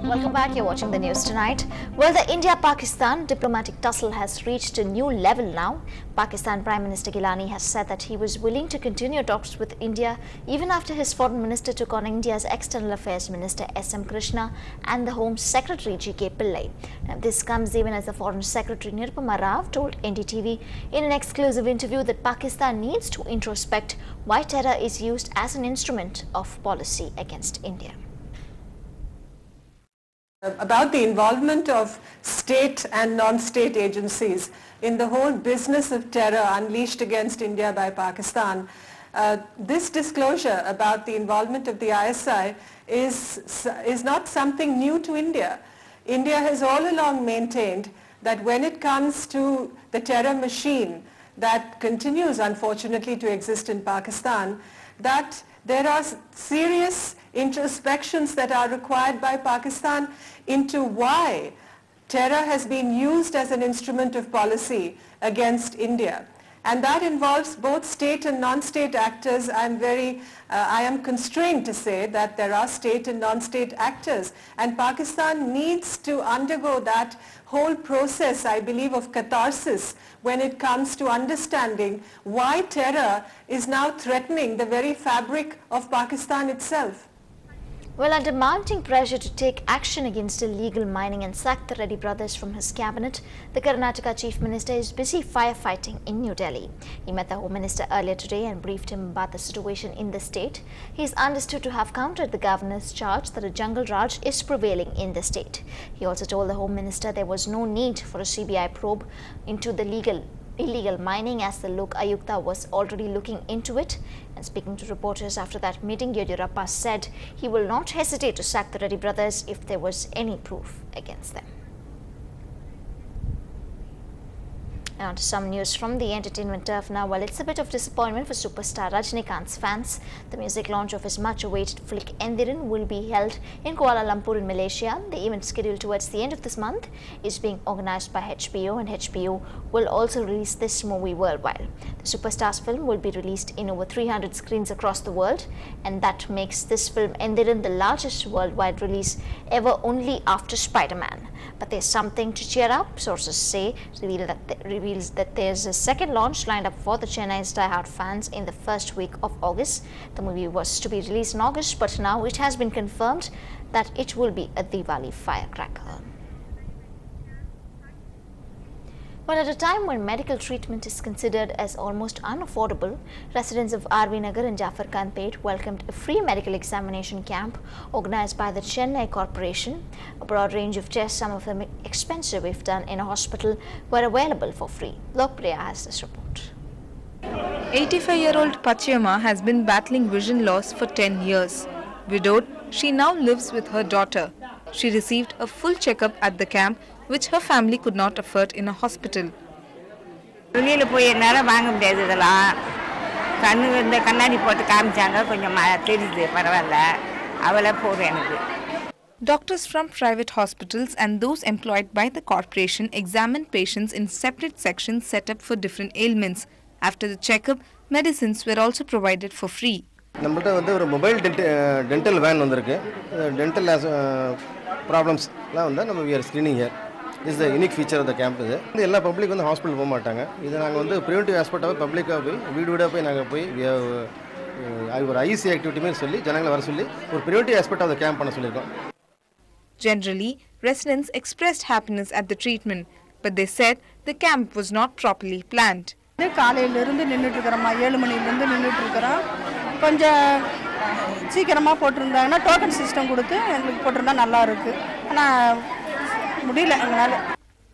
Welcome back. You're watching the news tonight. Well, the India-Pakistan diplomatic tussle has reached a new level now. Pakistan Prime Minister Gilani has said that he was willing to continue talks with India even after his foreign minister took on India's External Affairs Minister S.M. Krishna and the Home Secretary G.K. Pillai. Now, this comes even as the Foreign Secretary Nirupama Rao told NDTV in an exclusive interview that Pakistan needs to introspect why terror is used as an instrument of policy against India. About the involvement of state and non-state agencies in the whole business of terror unleashed against India by Pakistan. This disclosure about the involvement of the ISI is not something new to India. India has all along maintained that when it comes to the terror machine that continues unfortunately to exist in Pakistan, that there are serious introspections that are required by Pakistan into why terror has been used as an instrument of policy against India. And that involves both state and non-state actors. I am constrained to say that there are state and non-state actors. And Pakistan needs to undergo that whole process, I believe, of catharsis when it comes to understanding why terror is now threatening the very fabric of Pakistan itself. Well, under mounting pressure to take action against illegal mining and sack the Reddy brothers from his cabinet, the Karnataka Chief Minister is busy firefighting in New Delhi. He met the Home Minister earlier today and briefed him about the situation in the state. He is understood to have countered the governor's charge that a jungle raj is prevailing in the state. He also told the Home Minister there was no need for a CBI probe into the illegal mining as the Lok Ayukta was already looking into it. And speaking to reporters after that meeting, Yediyurappa said he will not hesitate to sack the Reddy brothers if there was any proof against them. And on to some news from the entertainment turf now. Well, it's a bit of disappointment for superstar Rajinikanth's fans. The music launch of his much-awaited flick Endiran will be held in Kuala Lumpur in Malaysia. The event, scheduled towards the end of this month, is being organized by HBO, and HBO will also release this movie worldwide. The superstar's film will be released in over 300 screens across the world, and that makes this film Endiran the largest worldwide release ever, only after Spider-Man. But there's something to cheer up. Sources reveals that there's a second launch lined up for the Chennai's die-hard fans in the first week of August. The movie was to be released in August, but now it has been confirmed that it will be a Diwali firecracker. Well, at a time when medical treatment is considered as almost unaffordable, residents of RV Nagar and Jafar Khanpet welcomed a free medical examination camp organized by the Chennai Corporation. A broad range of tests, some of them expensive if done in a hospital, were available for free. Lokpriya has this report. 85-year-old Pachiyamma has been battling vision loss for 10 years. Widowed, she now lives with her daughter. She received a full checkup at the camp, which her family could not afford in a hospital. Doctors from private hospitals and those employed by the corporation examined patients in separate sections set up for different ailments. After the checkup, medicines were also provided for free. Mobile dental van dental problems we are screening here. This is the unique feature of the camp. All public in the hospital go matanga. This is preventive aspect of public we have IC activity preventive aspect of the camp. Generally, residents expressed happiness at the treatment, but they said the camp was not properly planned. Token system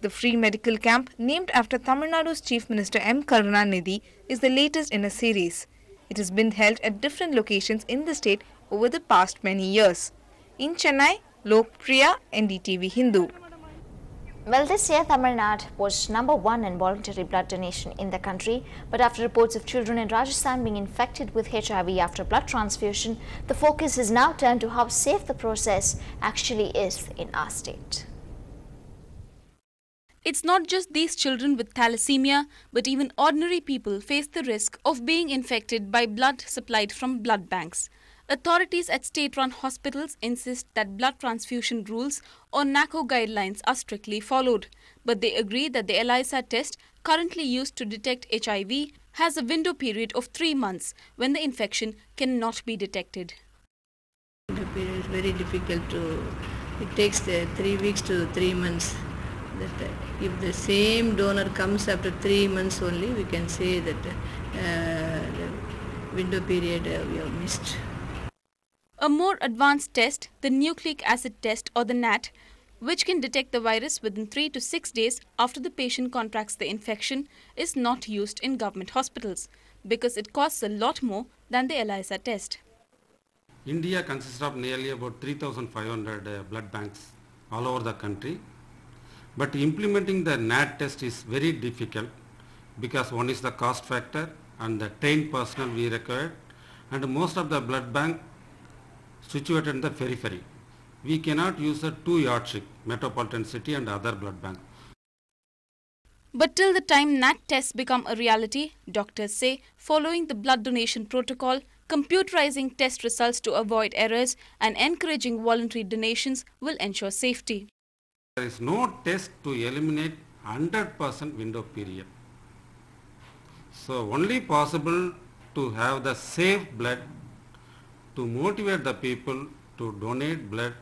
The free medical camp, named after Tamil Nadu's Chief Minister M. Karunanidhi, is the latest in a series. It has been held at different locations in the state over the past many years. In Chennai, Lokpriya, NDTV Hindu. Well, this year Tamil Nadu was #1 in voluntary blood donation in the country, but after reports of children in Rajasthan being infected with HIV after blood transfusion, the focus has now turned to how safe the process actually is in our state. It's not just these children with thalassemia, but even ordinary people face the risk of being infected by blood supplied from blood banks. Authorities at state-run hospitals insist that blood transfusion rules or NACO guidelines are strictly followed, but they agree that the ELISA test currently used to detect HIV has a window period of 3 months when the infection cannot be detected. The period is very difficult to, it takes 3 weeks to 3 months. That if the same donor comes after 3 months only, we can say that the window period we have missed. A more advanced test, the nucleic acid test or the NAT, which can detect the virus within 3 to 6 days after the patient contracts the infection, is not used in government hospitals because it costs a lot more than the ELISA test. India consists of nearly about 3,500 blood banks all over the country. But implementing the NAT test is very difficult because one is the cost factor and the trained personnel we require, and most of the blood bank situated in the periphery. We cannot use a 2 yardstick, metropolitan city and other blood bank. But till the time NAT tests become a reality, doctors say following the blood donation protocol, computerizing test results to avoid errors and encouraging voluntary donations will ensure safety. There is no test to eliminate 100% window period. So only possible to have the safe blood to motivate the people to donate blood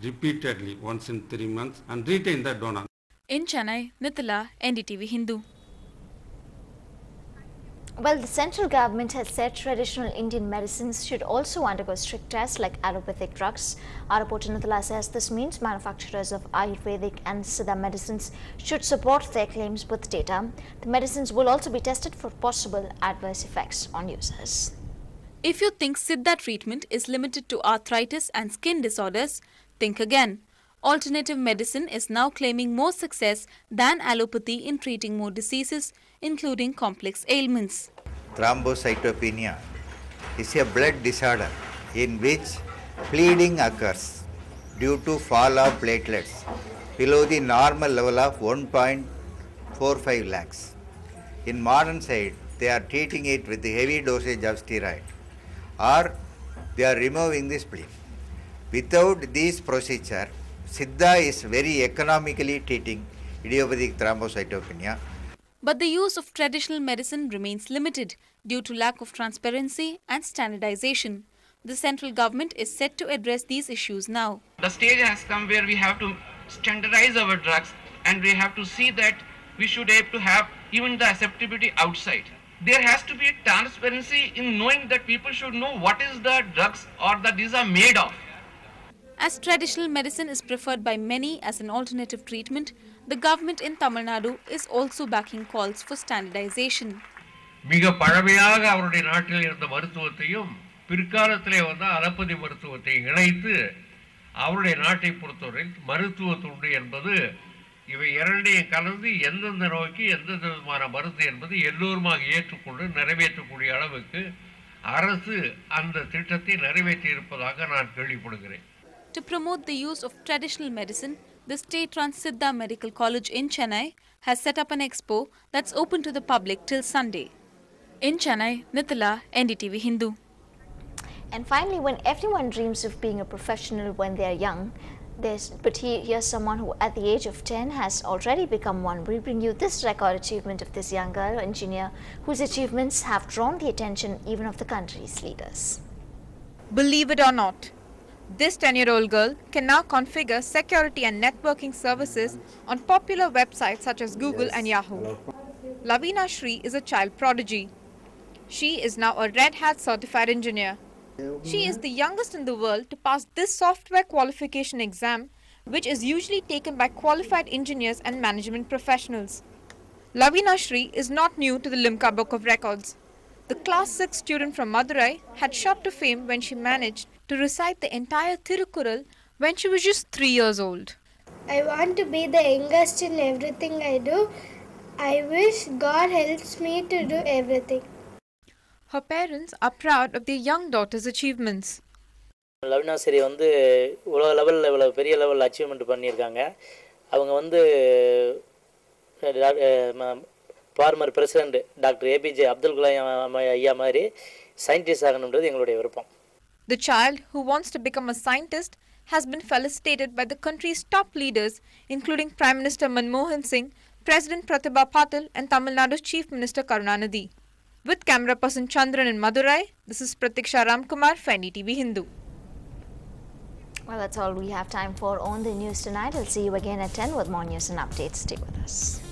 repeatedly once in 3 months and retain the donor. In Chennai, Nithala, NDTV Hindu. Well, the central government has said traditional Indian medicines should also undergo strict tests like allopathic drugs. Our reporter Nithala says this means manufacturers of Ayurvedic and Siddha medicines should support their claims with data. The medicines will also be tested for possible adverse effects on users. If you think Siddha treatment is limited to arthritis and skin disorders, think again. Alternative medicine is now claiming more success than allopathy in treating more diseases, including complex ailments. Thrombocytopenia is a blood disorder in which bleeding occurs due to fall of platelets below the normal level of 1.45 lakhs. In modern side, they are treating it with the heavy dosage of steroid, or they are removing the spleen. Without this procedure, Siddha is very economically treating idiopathic thrombocytopenia. But the use of traditional medicine remains limited due to lack of transparency and standardization. The central government is set to address these issues now. The stage has come where we have to standardize our drugs, and we have to see that we should have to have even the acceptability outside. There has to be transparency in knowing that people should know what is the drugs or that these are made of. As traditional medicine is preferred by many as an alternative treatment, the government in Tamil Nadu is also backing calls for standardization. மிக பழமையாக அவருடைய நாட்டில் இருந்த மருத்துவத்தையும் பிற்காலத்திலே வந்த allopathy மருத்துவத்தை இணைத்து அவருடைய நாட்டை பொறுத்தவரை மருத்துவ துண்டு என்பது இவை இரண்டையும் கலந்து எந்தெந்த நோய்க்கு எந்தெந்த விதமான மருந்து என்பது எல்லோருமாக ஏற்றுக்கொண்டு நிறைவேற்றக்கூடிய அளவுக்கு அரசு அந்த திட்டத்தை நிறைவேற்றி இருப்பதாக நான் கேள்விப்படுகிறேன். To promote the use of traditional medicine, the state-run Siddha Medical College in Chennai has set up an expo that's open to the public till Sunday. In Chennai, Nithala, NDTV Hindu. And finally, when everyone dreams of being a professional when they are young, here's someone who at the age of 10 has already become one. We bring you this record achievement of this young girl engineer whose achievements have drawn the attention even of the country's leaders. Believe it or not, this 10-year-old girl can now configure security and networking services on popular websites such as Google and Yahoo. Lavina Shri is a child prodigy. She is now a Red Hat certified engineer. She is the youngest in the world to pass this software qualification exam, which is usually taken by qualified engineers and management professionals. Lavina Shri is not new to the Limca Book of Records. The class 6 student from Madurai had shot to fame when she managed to recite the entire Thirukural when she was just 3 years old. I want to be the youngest in everything I do. I wish God helps me to do everything. Her parents are proud of their young daughter's achievements. லவ்னா சரி வந்து உலக லெவலில் பெரிய லெவலில் achievement பண்ணியிருக்காங்க. அவங்க வந்து former president doctor APJ Abdul Kalam ஐயா மாதிரி சயின்டிஸ்ட் ஆகணுன்றது எங்களுடைய விருப்பம். The child, who wants to become a scientist, has been felicitated by the country's top leaders, including Prime Minister Manmohan Singh, President Pratibha Patil and Tamil Nadu's Chief Minister Karunanidhi. With camera person Chandran in Madurai, this is Pratiksha Ramkumar for NDTV Hindu. Well, that's all we have time for on the news tonight. I'll see you again at 10 with more news and updates. Stay with us.